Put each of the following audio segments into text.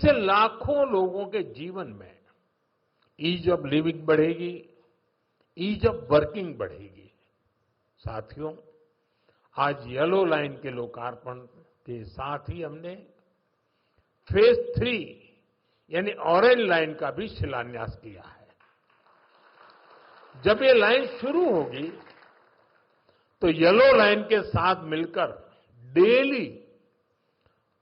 इससे लाखों लोगों के जीवन में ईज ऑफ लिविंग बढ़ेगी, ईज ऑफ वर्किंग बढ़ेगी। साथियों, आज येलो लाइन के लोकार्पण के साथ ही हमने फेज 3 यानी ऑरेंज लाइन का भी शिलान्यास किया है। जब ये लाइन शुरू होगी तो येलो लाइन के साथ मिलकर डेली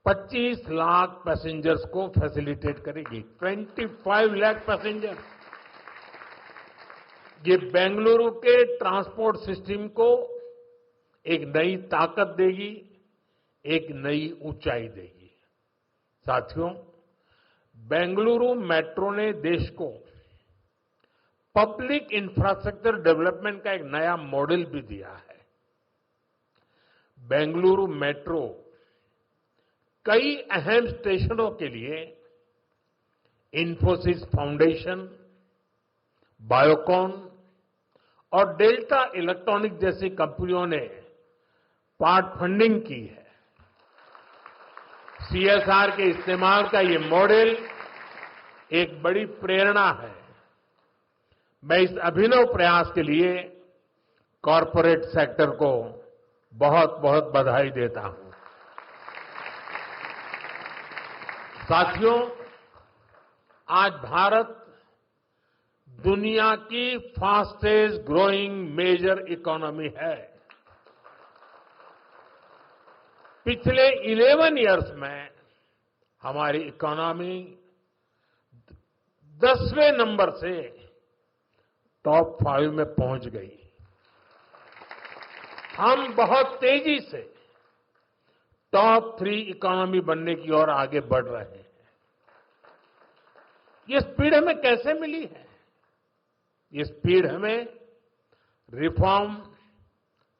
25 लाख पैसेंजर्स को फैसिलिटेट करेगी। 25 लाख पैसेंजर। ये बेंगलुरु के ट्रांसपोर्ट सिस्टम को एक नई ताकत देगी, एक नई ऊंचाई देगी। साथियों, बेंगलुरु मेट्रो ने देश को पब्लिक इंफ्रास्ट्रक्चर डेवलपमेंट का एक नया मॉडल भी दिया है। बेंगलुरु मेट्रो कई अहम स्टेशनों के लिए इंफोसिस फाउंडेशन, बायोकॉन और डेल्टा इलेक्ट्रॉनिक जैसी कंपनियों ने पार्ट फंडिंग की है। सीएसआर के इस्तेमाल का ये मॉडल एक बड़ी प्रेरणा है। मैं इस अभिनव प्रयास के लिए कॉरपोरेट सेक्टर को बहुत बहुत बधाई देता हूं। साथियों, आज भारत दुनिया की फास्टेस्ट ग्रोइंग मेजर इकोनॉमी है। पिछले 11 इयर्स में हमारी इकोनॉमी 10वें नंबर से टॉप 5 में पहुंच गई। हम बहुत तेजी से टॉप 3 इकोनॉमी बनने की ओर आगे बढ़ रहे हैं। ये स्पीड हमें कैसे मिली है? ये स्पीड हमें रिफॉर्म,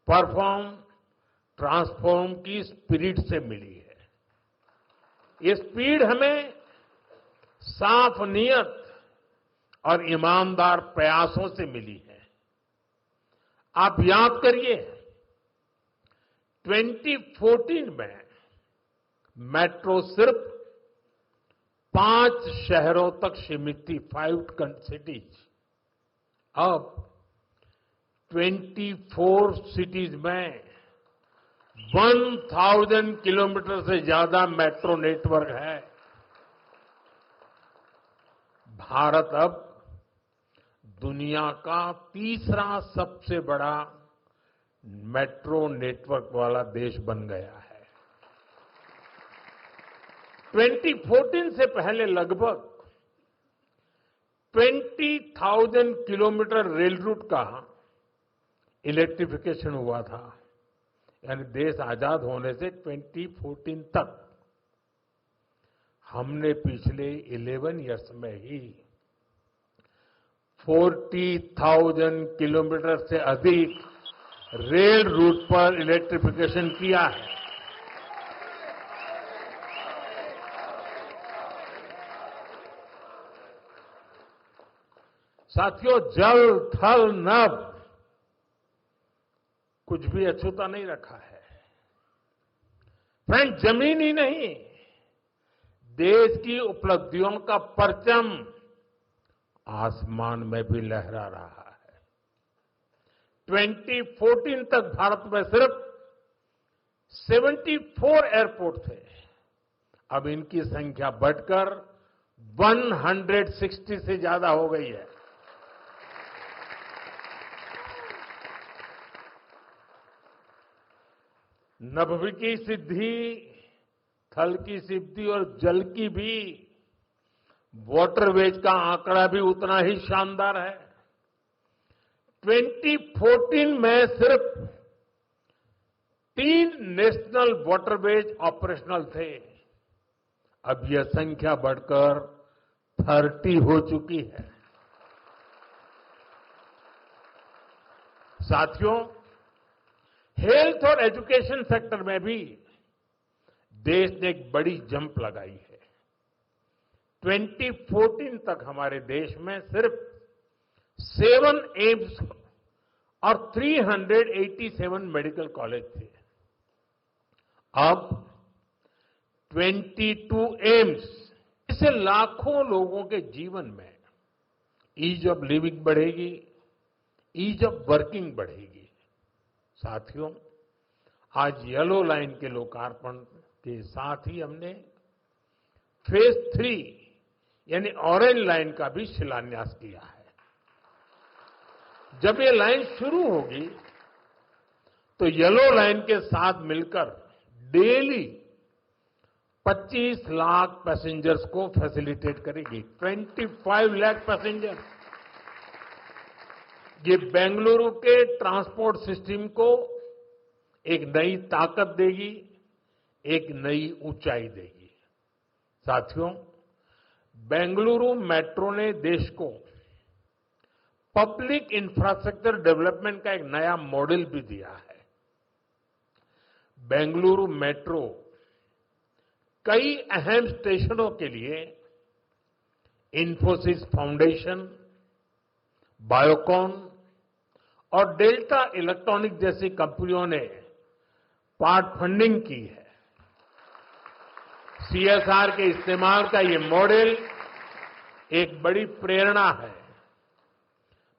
परफॉर्म, ट्रांसफॉर्म की स्पिरिट से मिली है। ये स्पीड हमें साफ नीयत और ईमानदार प्रयासों से मिली है। आप याद करिए, 2014 में मेट्रो सिर्फ 5 शहरों तक सीमित थी, 5 सिटीज। अब 24 सिटीज में 1000 किलोमीटर से ज्यादा मेट्रो नेटवर्क है। भारत अब दुनिया का तीसरा सबसे बड़ा मेट्रो नेटवर्क वाला देश बन गया है। 2014 से पहले लगभग 20,000 किलोमीटर रेल रूट का इलेक्ट्रिफिकेशन हुआ था। यानी देश आजाद होने से 2014 तक हमने पिछले 11 इयर्स में ही 40,000 किलोमीटर से अधिक रेल रूट पर इलेक्ट्रिफिकेशन किया है। साथियों, जल, थल, नभ कुछ भी अछूता नहीं रखा है। फ्रेंड, जमीन ही नहीं, देश की उपलब्धियों का परचम आसमान में भी लहरा रहा है। 2014 तक भारत में सिर्फ 74 एयरपोर्ट थे। अब इनकी संख्या बढ़कर 160 से ज्यादा हो गई है। नभ की सिद्धि, थल की सिद्धि और जल की भी वाटरवेज का आंकड़ा भी उतना ही शानदार है। 2014 में सिर्फ 3 नेशनल वाटरवेज ऑपरेशनल थे। अब यह संख्या बढ़कर 30 हो चुकी है। साथियों, हेल्थ और एजुकेशन सेक्टर में भी देश ने एक बड़ी जंप लगाई है। 2014 तक हमारे देश में सिर्फ 7 एम्स और 387 मेडिकल कॉलेज थे। अब 22 एम्स, इससे लाखों लोगों के जीवन में ईज ऑफ लिविंग बढ़ेगी, ईज ऑफ वर्किंग बढ़ेगी। साथियों, आज येलो लाइन के लोकार्पण के साथ ही हमने फेज 3 यानी ऑरेंज लाइन का भी शिलान्यास किया है। जब ये लाइन शुरू होगी तो येलो लाइन के साथ मिलकर डेली 25 लाख पैसेंजर्स को फैसिलिटेट करेगी। 25 लाख पैसेंजर। ये बेंगलुरु के ट्रांसपोर्ट सिस्टम को एक नई ताकत देगी, एक नई ऊंचाई देगी। साथियों, बेंगलुरु मेट्रो ने देश को पब्लिक इंफ्रास्ट्रक्चर डेवलपमेंट का एक नया मॉडल भी दिया है। बेंगलुरु मेट्रो कई अहम स्टेशनों के लिए इंफोसिस फाउंडेशन, बायोकॉन और डेल्टा इलेक्ट्रॉनिक जैसी कंपनियों ने पार्ट फंडिंग की है। सीएसआर के इस्तेमाल का ये मॉडल एक बड़ी प्रेरणा है।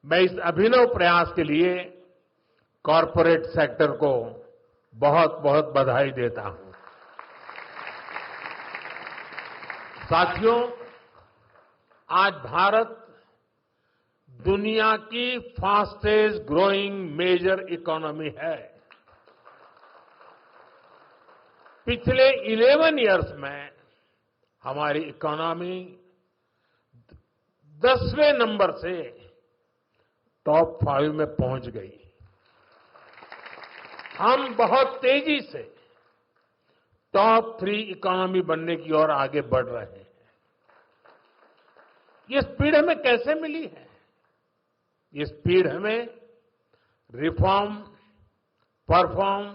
मैं इस अभिनव प्रयास के लिए कॉरपोरेट सेक्टर को बहुत बहुत बधाई देता हूं। साथियों, आज भारत दुनिया की फास्टेस्ट ग्रोइंग मेजर इकोनॉमी है। पिछले 11 इयर्स में हमारी इकोनॉमी 10वें नंबर से टॉप 5 में पहुंच गई। हम बहुत तेजी से टॉप 3 इकोनॉमी बनने की ओर आगे बढ़ रहे हैं। ये स्पीड हमें कैसे मिली है? ये स्पीड हमें रिफॉर्म, परफॉर्म,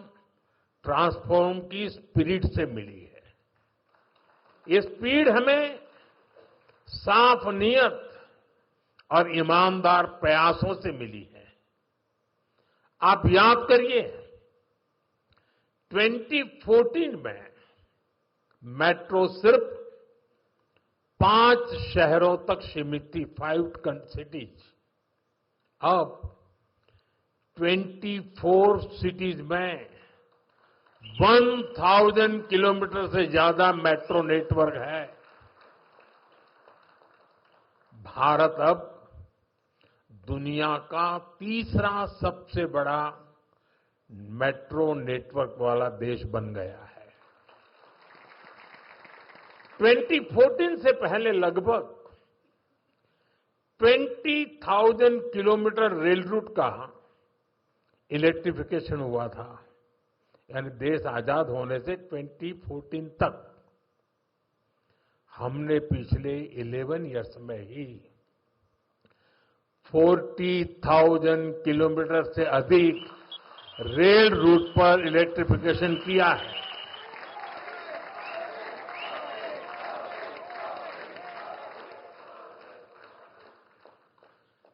ट्रांसफॉर्म की स्पिरिट से मिली है। ये स्पीड हमें साफ नीयत और ईमानदार प्रयासों से मिली है। आप याद करिए, 2014 में मेट्रो सिर्फ 5 शहरों तक सीमित थी, 5 सिटीज। अब 24 सिटीज में 1000 किलोमीटर से ज्यादा मेट्रो नेटवर्क है। भारत अब दुनिया का तीसरा सबसे बड़ा मेट्रो नेटवर्क वाला देश बन गया है। 2014 से पहले लगभग 20,000 किलोमीटर रेल रूट का इलेक्ट्रिफिकेशन हुआ था। यानी देश आजाद होने से 2014 तक हमने पिछले 11 इयर्स में ही 40,000 किलोमीटर से अधिक रेल रूट पर इलेक्ट्रिफिकेशन किया है।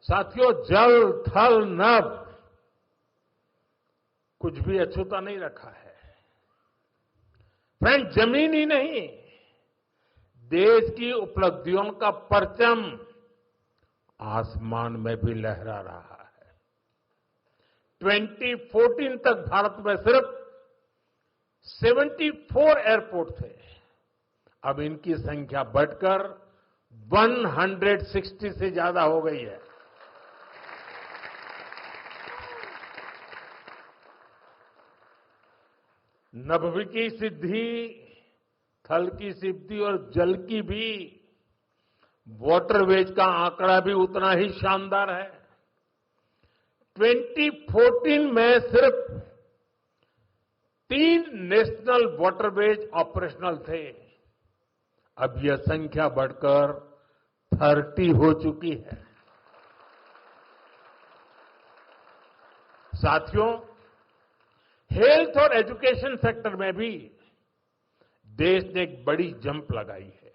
साथियों, जल, थल, नभ कुछ भी अछूता नहीं रखा है। फ्रेंड, जमीन ही नहीं, देश की उपलब्धियों का परचम आसमान में भी लहरा रहा है। 2014 तक भारत में सिर्फ 74 एयरपोर्ट थे। अब इनकी संख्या बढ़कर 160 से ज्यादा हो गई है। नभ की सिद्धि, थल की सिद्धि और जल की भी वाटरवेज का आंकड़ा भी उतना ही शानदार है। 2014 में सिर्फ 3 नेशनल वाटरवेज ऑपरेशनल थे। अब यह संख्या बढ़कर 30 हो चुकी है। साथियों, हेल्थ और एजुकेशन सेक्टर में भी देश ने एक बड़ी जंप लगाई है।